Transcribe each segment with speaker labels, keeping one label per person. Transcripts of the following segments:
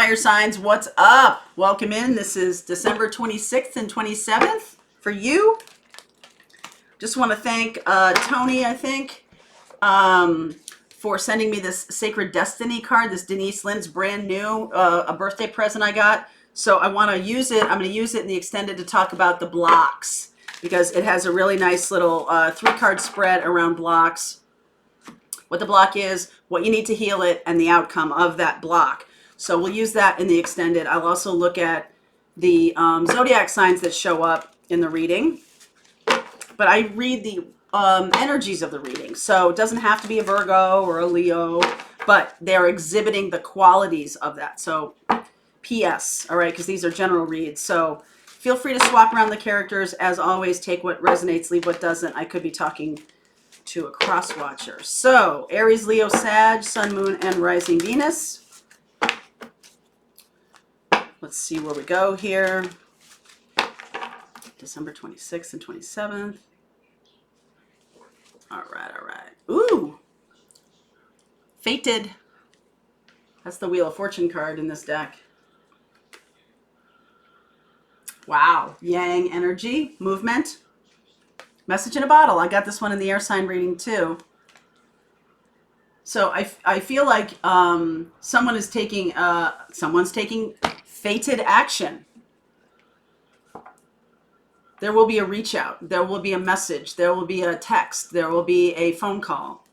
Speaker 1: fire signs, what's up? Welcome in. This is December 26th and 27th for you. Just want to thank Tony, I think, for sending me this Sacred Destiny card, this Denise Lynn's brand new, a birthday present I got. So I want to use it. I'm going to use it in the extended to talk about the blocks, because it has a really nice little 3-card spread around blocks. What the block is, what you need to heal it, and the outcome of that block. So we'll use that in the extended. I'll also look at the zodiac signs that show up in the reading. But I read the energies of the reading. So it doesn't have to be a Virgo or a Leo, but they're exhibiting the qualities of that. So PS, all right, because these are general reads. So feel free to swap around the characters. As always, take what resonates, leave what doesn't. I could be talking to a cross watcher. So Aries, Leo, Sag, Sun, Moon, and Rising Venus. Let's see where we go here. December 26th and 27th. All right, all right. Ooh, Fated. That's the Wheel of Fortune card in this deck. Wow, Yang energy, movement. Message in a bottle. I got this one in the air sign reading too. So I feel like someone's taking fated action. There will be a reach out. There will be a message. There will be a text. There will be a phone call.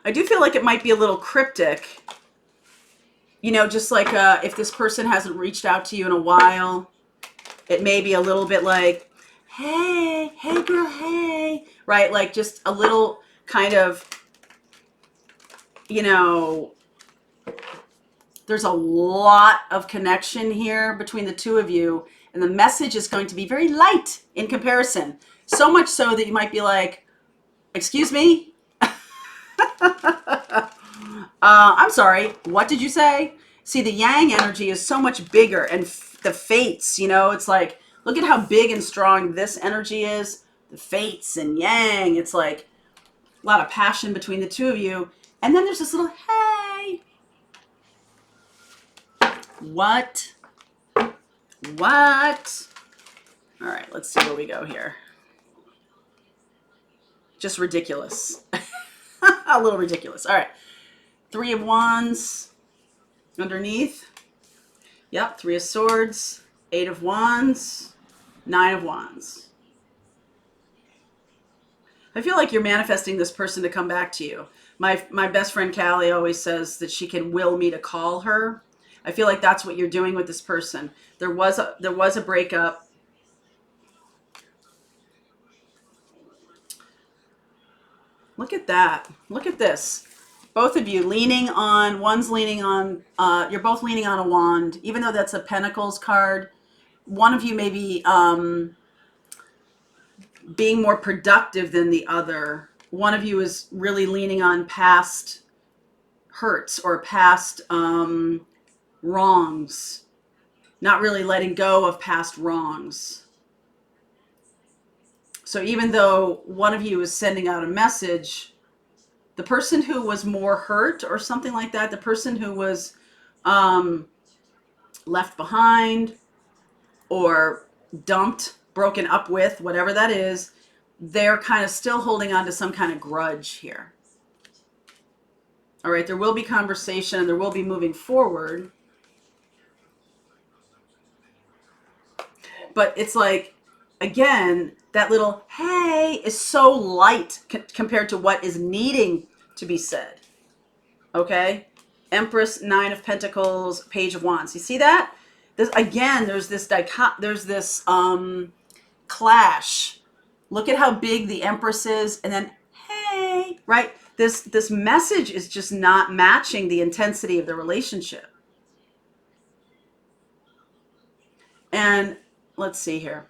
Speaker 1: I do feel like it might be a little cryptic. You know, just like if this person hasn't reached out to you in a while, it may be a little bit like, hey girl, hey, right? Like just a little kind of, you know, there's a lot of connection here between the two of you, and the message is going to be very light in comparison. So much so that you might be like, excuse me? I'm sorry, what did you say? See, the Yang energy is so much bigger, and the fates, you know, it's like, look at how big and strong this energy is. The fates and Yang, it's like a lot of passion between the two of you. And then there's this little, hey. What? What? All right, let's see where we go here. Just ridiculous. A little ridiculous. All right. 3 of Wands underneath. Yep, 3 of Swords, 8 of Wands, 9 of Wands. I feel like you're manifesting this person to come back to you. My best friend Callie always says that she can will me to call her. I feel like that's what you're doing with this person. There was a breakup. Look at that. Look at this. Both of you leaning on, one's leaning on, you're both leaning on a wand, even though that's a Pentacles card. One of you may be being more productive than the other. One of you is really leaning on past hurts or past wrongs, not really letting go of past wrongs. So even though one of you is sending out a message, the person who was more hurt or something like that, the person who was left behind or dumped, broken up with, whatever that is, they're kind of still holding on to some kind of grudge here. All right, there will be conversation, there will be moving forward. But it's like, again, that little hey is so light compared to what is needing to be said. Okay? Empress, 9 of Pentacles, Page of Wands. You see that? This, again, there's this clash. Look at how big the Empress is, and then hey, right? This message is just not matching the intensity of the relationship. And let's see here.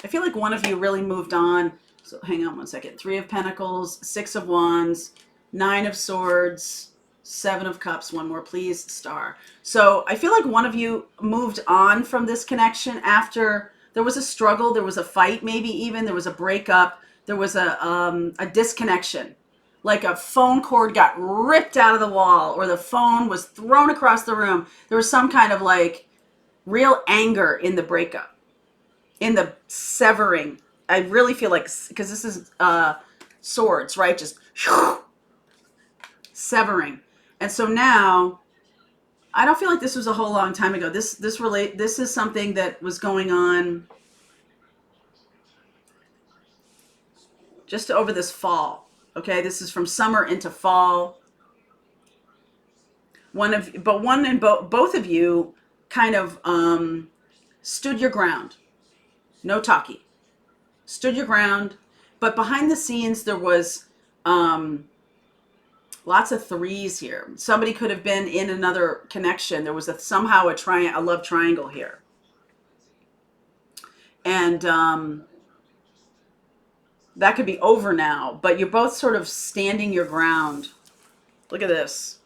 Speaker 1: I feel like one of you really moved on. So hang on one second. 3 of Pentacles, 6 of Wands, 9 of Swords, 7 of Cups. One more, please. Star. So I feel like one of you moved on from this connection after there was a struggle. There was a fight, maybe even. There was a breakup. There was a disconnection. like a phone cord got ripped out of the wall or the phone was thrown across the room. There was some kind of like real anger in the breakup, in the severing. I really feel like, because this is swords, right? Just severing. And so now, I don't feel like this was a whole long time ago. This is something that was going on just over this fall. Okay, this is from summer into fall. Both of you kind of stood your ground. No talkie. Stood your ground. But behind the scenes, there was lots of threes here. Somebody could have been in another connection. There was somehow a love triangle here. And that could be over now, but you're both sort of standing your ground. Look at this.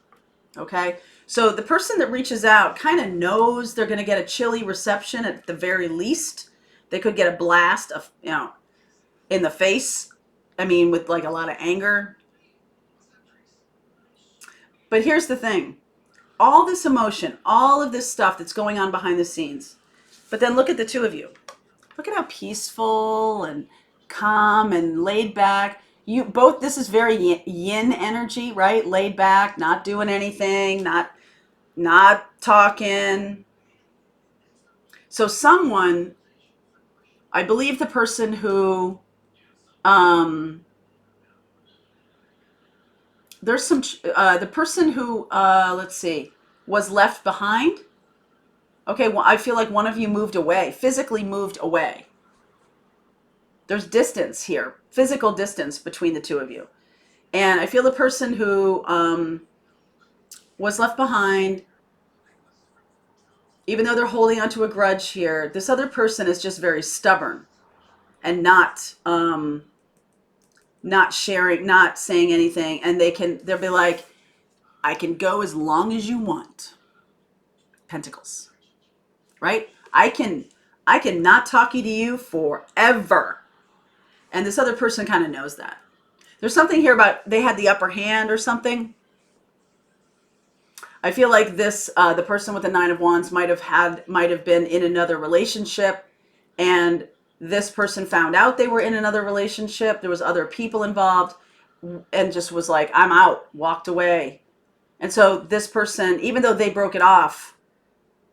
Speaker 1: Okay. So the person that reaches out kind of knows they're going to get a chilly reception at the very least. They could get a blast of, in the face. I mean, with like a lot of anger. But here's the thing. All this emotion, all of this stuff that's going on behind the scenes. But then look at the two of you. Look at how peaceful and calm and laid back. You both, this is very yin energy, right? Laid back, not doing anything, not talking. So someone, I believe the person who, there's some, the person who, let's see, was left behind. Okay, well, I feel like one of you moved away, physically moved away. There's distance here, physical distance between the two of you. And I feel the person who was left behind, even though they're holding onto a grudge here, this other person is just very stubborn and not sharing, not saying anything. And they'll be like, I can go as long as you want. Pentacles, right? I can not talk to you forever. And this other person kind of knows that. There's something here about they had the upper hand or something. I feel like this, the person with the Nine of Wands might have been in another relationship, and this person found out they were in another relationship. There was other people involved, and just was like, I'm out, walked away. And so this person, even though they broke it off,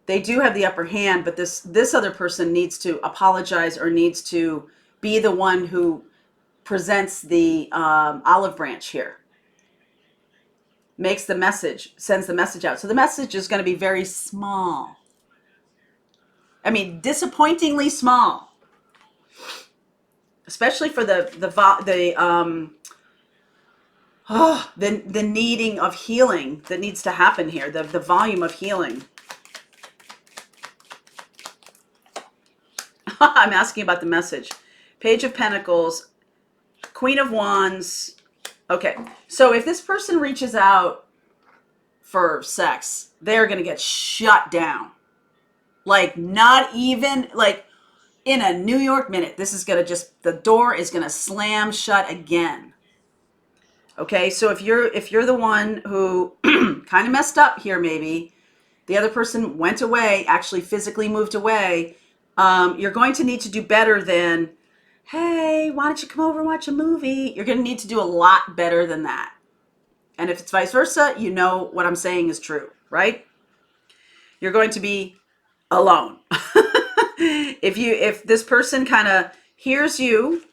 Speaker 1: they do have the upper hand, but this other person needs to apologize or needs to be the one who presents the olive branch here. Makes the message, sends the message out. So the message is going to be very small. I mean, disappointingly small. Especially for the needing of healing that needs to happen here. The volume of healing. I'm asking about the message. Page of Pentacles, Queen of Wands. Okay, so if this person reaches out for sex, they're going to get shut down. Like, not even, like, in a New York minute, this is going to the door is going to slam shut again. Okay, so if you're the one who kind of messed up here, maybe, the other person went away, actually physically moved away, you're going to need to do better than, hey, why don't you come over and watch a movie? You're going to need to do a lot better than that. And if it's vice versa, you know what I'm saying is true, right? You're going to be alone. If this person kind of hears you,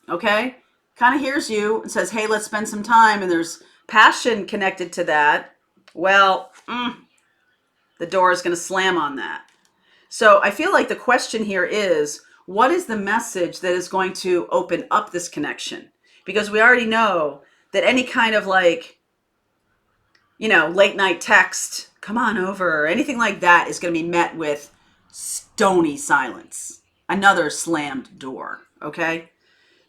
Speaker 1: okay, kind of hears you and says, hey, let's spend some time, and there's passion connected to that, well, the door is going to slam on that. So I feel like the question here is, what is the message that is going to open up this connection? Because we already know that any kind of like, late night text, come on over, or anything like that is going to be met with stony silence. Another slammed door, okay?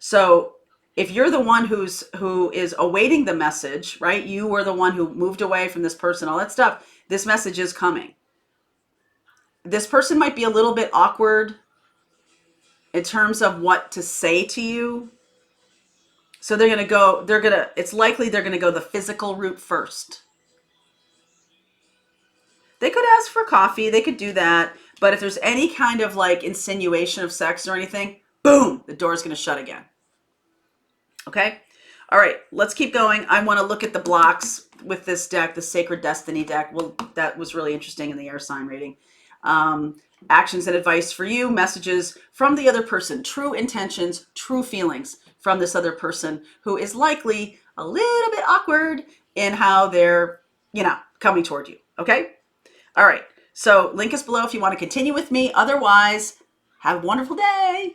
Speaker 1: So if you're the one who is awaiting the message, right? You were the one who moved away from this person, all that stuff. This message is coming. This person might be a little bit awkward in terms of what to say to you. So it's likely they're going to go the physical route first. They could ask for coffee. They could do that. But if there's any kind of like insinuation of sex or anything, boom, the door's going to shut again. Okay? All right, let's keep going. I want to look at the blocks with this deck, the Sacred Destiny deck. Well, that was really interesting in the air sign reading. Actions and advice for you, messages from the other person, true intentions, true feelings from this other person who is likely a little bit awkward in how they're, coming toward you. Okay? All right. So link is below if you want to continue with me. Otherwise, have a wonderful day.